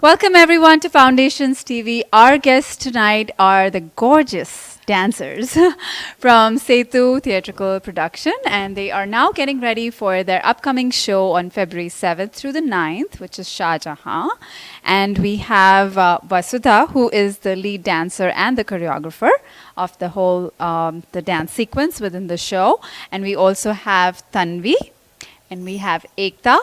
Welcome everyone to Foundations TV. Our guests tonight are the gorgeous dancers from Setu Theatrical Production, and they are now getting ready for their upcoming show on February 7th through the 9th, which is Shah Jahan. And we have Vasudha, who is the lead dancer and the choreographer of the whole the dance sequence within the show. And we also have Tanvi, and we have Ekta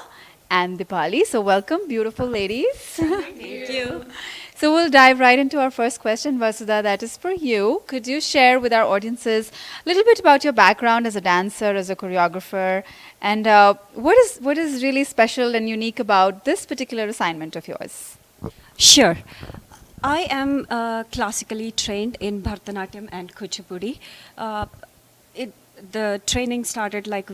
and Dipali. So welcome, beautiful ladies. Thank you. So we'll dive right into our first question, Vasudha, that is for you. Could you share with our audiences a little bit about your background as a dancer, as a choreographer, and what is really special and unique about this particular assignment of yours? Sure. I am classically trained in Bharatanatyam and Kuchipudi. The training started like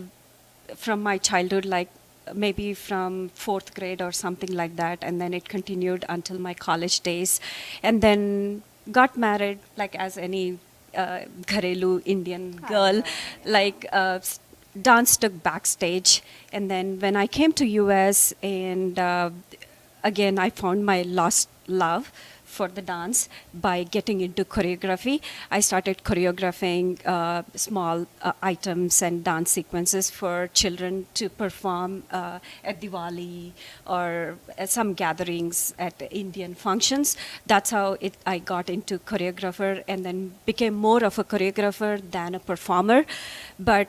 from my childhood, like maybe from 4th grade or something like that, and then it continued until my college days, and then got married like as any Gharelu Indian girl, like dance took backstage, and then when I came to US, and again I found my lost love for the dance by getting into choreography. I started choreographing small items and dance sequences for children to perform at Diwali or at some gatherings at Indian functions. That's how I got into choreographer, and then became more of a choreographer than a performer. But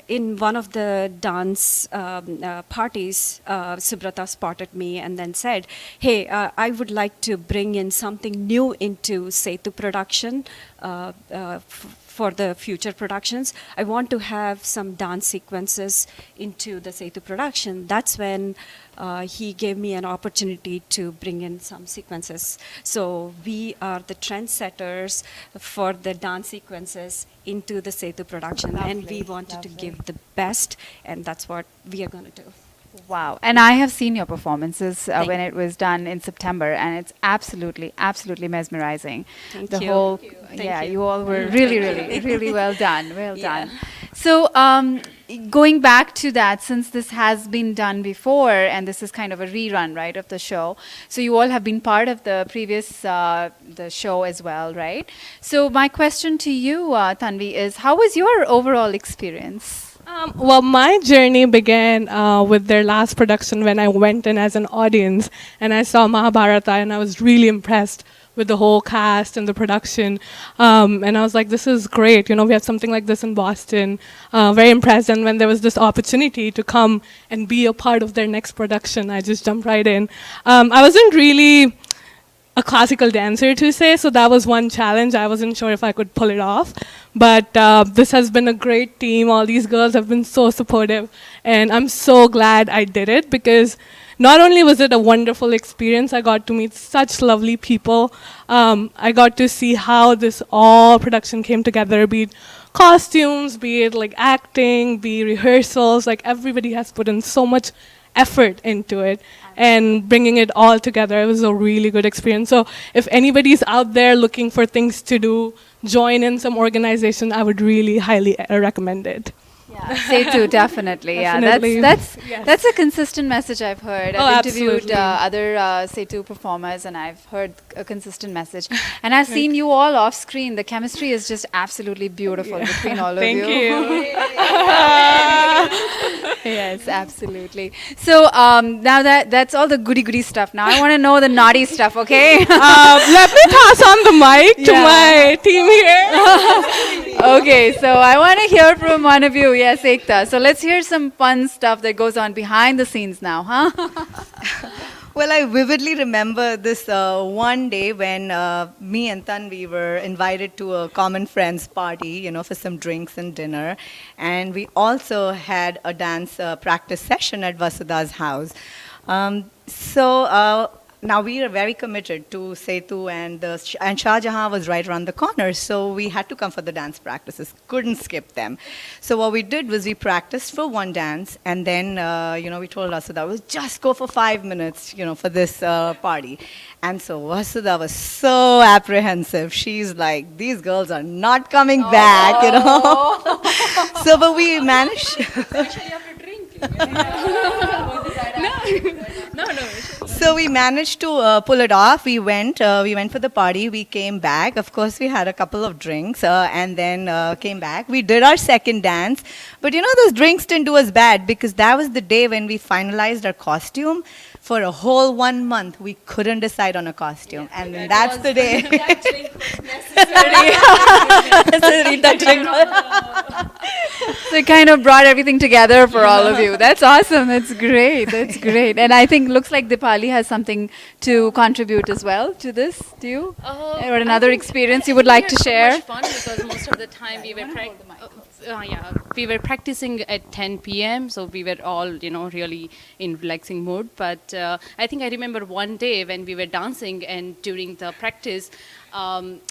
in one of the dance parties, Subrata spotted me and then said, hey, I would like to bring in something new into Setu production for the future productions. I want to have some dance sequences into the Setu production. That's when he gave me an opportunity to bring in some sequences. So we are the trendsetters for the dance sequences into the Setu production. Lovely, and we wanted to give the best, and that's what we are going to do. Wow. And I have seen your performances when you. it was done in September, and it's absolutely, absolutely mesmerizing. Thank the you. whole, Thank yeah, you. you all were really, really, really well done. Well done. So going back to that, since this has been done before, and this is kind of a rerun, right, of the show, so you all have been part of the previous the show as well, right? So my question to you, Tanvi, is how was your overall experience? Well, my journey began with their last production when I went in as an audience and I saw Mahabharata, and I was really impressed with the whole cast and the production. And I was like, this is great. You know, we have something like this in Boston. Very impressed. And when there was this opportunity to come and be a part of their next production, I just jumped right in. I wasn't really a classical dancer to say, so that was one challenge. I wasn't sure if I could pull it off, but this has been a great team. All these girls have been so supportive, and I'm so glad I did it, because not only was it a wonderful experience, I got to meet such lovely people. I got to see how this all production came together, be it costumes, be it like acting, be rehearsals, like everybody has put in so much effort into it, and bringing it all together. It was a really good experience. So if anybody's out there looking for things to do, join in some organization, I would really highly recommend it. Yeah, Setu, definitely. Definitely. Yeah, that's Yes. that's a consistent message I've heard. Oh, I've interviewed absolutely. other Setu performers, and I've heard a consistent message. And I've seen you all off screen. The chemistry is just absolutely beautiful between all of you. Thank you. Yes, absolutely. So now that's all the goody stuff. Now I want to know the naughty stuff. Okay. Let me pass on the mic to Yeah. my team here. Okay, so I want to hear from one of you. Yes, Ekta. So let's hear some fun stuff that goes on behind the scenes now, huh? Well, I vividly remember this one day when me and Tanvi were invited to a common friends party, for some drinks and dinner. And we also had a dance practice session at Vasudha's house. So now we are very committed to Setu, and Shah Jahan was right around the corner, so we had to come for the dance practices. Couldn't skip them. So what we did was we practiced for one dance, and then we told Vasudha, we'll just go for 5 minutes, for this party. And so Vasudha was so apprehensive. She's like, these girls are not coming back, So, but we managed. So we managed to pull it off. We went for the party. We came back. Of course, we had a couple of drinks and then came back. We did our second dance. But those drinks didn't do us bad because that was the day when we finalized our costume. For a whole 1 month, we couldn't decide on a costume. And then that's the day. That drink was necessary. That drink So it kind of brought everything together for all of you. That's awesome. That's great. That's great. And I think looks like Dipali has something to contribute as well to this. Do you? Or another experience you would like to share? So much fun because most of the time we were practicing at 10 p.m. So we were all really in relaxing mood. But I think I remember one day when we were dancing and during the practice.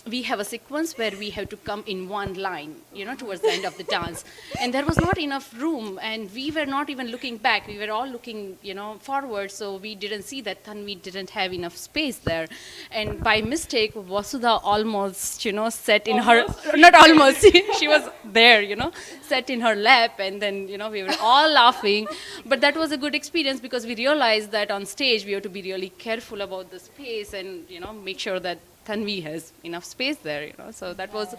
We have a sequence where we have to come in one line, towards the end of the dance. And there was not enough room, and we were not even looking back. We were all looking, forward, so we didn't see that Tanvi didn't have enough space there. And by mistake, Vasudha almost, sat in her, not almost, she was there, sat in her lap, and then, we were all laughing. But that was a good experience because we realized that on stage we have to be really careful about the space and, make sure that Tanvi has enough space there, So that was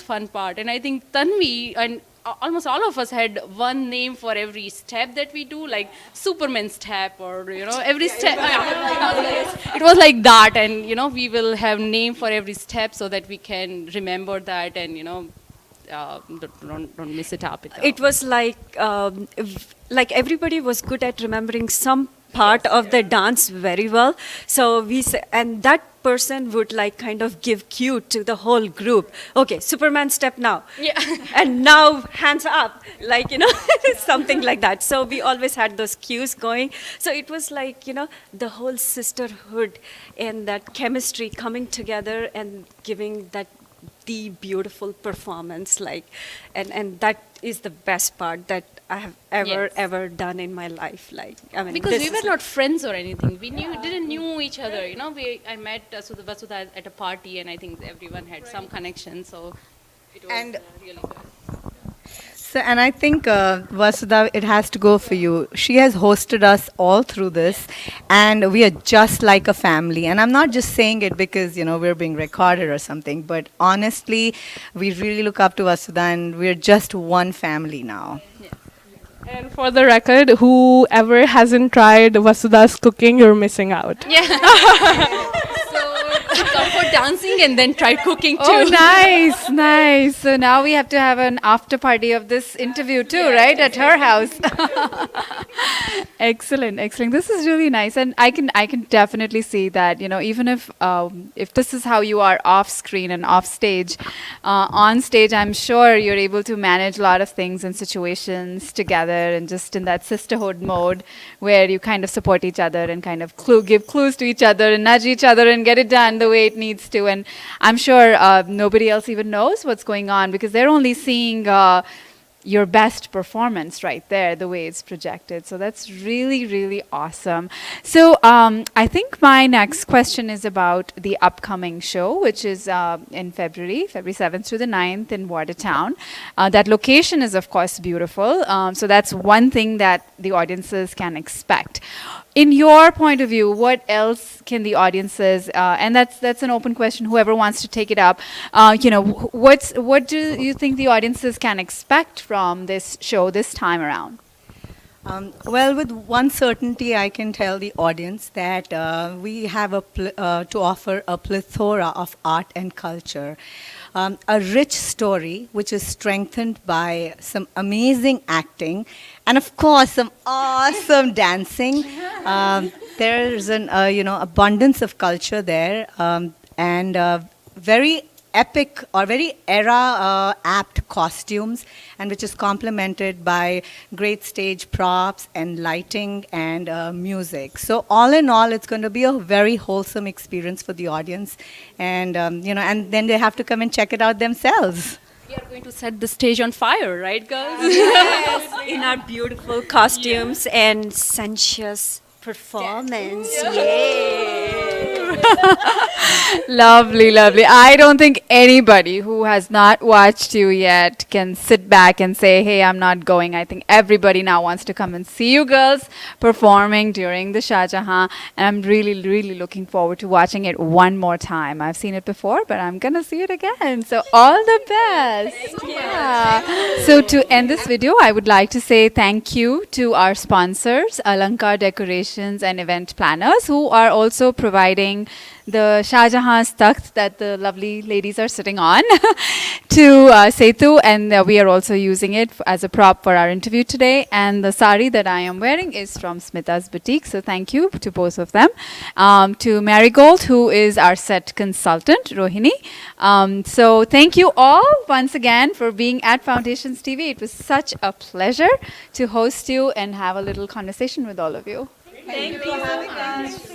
fun part, and I think Tanvi and almost all of us had one name for every step that we do, like Superman step or every step. It was like that, and we will have name for every step so that we can remember that and don't miss it up. It was like everybody was good at remembering some part of the dance very well. So and that person would kind of give cue to the whole group. Okay, Superman step now. Yeah. And now hands up, something like that. So we always had those cues going. So it was the whole sisterhood and that chemistry coming together and giving the beautiful performance, and that is the best part that I have ever done in my life. Because we were not friends or anything. We didn't know each other. I met Vasudha at a party, and I think everyone had some connection. So it was really good. So, and I think, Vasudha, it has to go for you. She has hosted us all through this, and we are just like a family. And I'm not just saying it because, we're being recorded or something, but honestly, we really look up to Vasudha, and we're just one family now. And for the record, whoever hasn't tried Vasudha's cooking, you're missing out. Yeah. So come for dancing and then try cooking too. Oh, nice, nice. So now we have to have an after party of this interview too, right? At her house. Excellent, excellent. This is really nice, and I can definitely see that. Even if this is how you are off screen and off stage, on stage, I'm sure you're able to manage a lot of things and situations together, and just in that sisterhood mode where you kind of support each other and kind of give clues to each other and nudge each other and get it done the way it needs to. And I'm sure nobody else even knows what's going on because they're only seeing your best performance right there, the way it's projected. So that's really, really awesome. So I think my next question is about the upcoming show, which is in February 7th through the 9th in Watertown. That location is, of course, beautiful. So that's one thing that the audiences can expect. In your point of view, what else can the audiences, and that's an open question, whoever wants to take it up, what do you think the audiences can expect from this show this time around? Well, with one certainty, I can tell the audience that we have to offer a plethora of art and culture. A rich story which is strengthened by some amazing acting and, of course, some awesome dancing. There's an abundance of culture there, and very epic or very era apt costumes, and which is complemented by great stage props and lighting and music. So all in all, it's going to be a very wholesome experience for the audience, and and then they have to come and check it out themselves. We are going to set the stage on fire, right, girls? Yes, in our beautiful costumes and sensuous performance. Yay! Lovely, lovely. I don't think anybody who has not watched you yet can sit back and say, hey, I'm not going. I think everybody now wants to come and see you girls performing during the Shah Jahan. And I'm really, really looking forward to watching it one more time. I've seen it before, but I'm going to see it again. So all the best. Yeah. So to end this video, I would like to say thank you to our sponsors, Alankar Decorations and Event Planners, who are also providing the Shah Jahan's takht that the lovely ladies are sitting on to Setu, and we are also using it as a prop for our interview today. And the sari that I am wearing is from Smita's boutique, so thank you to both of them. To Marigold, who is our set consultant, Rohini. So thank you all once again for being at Foundations TV. It was such a pleasure to host you and have a little conversation with all of you. Thank you for having us.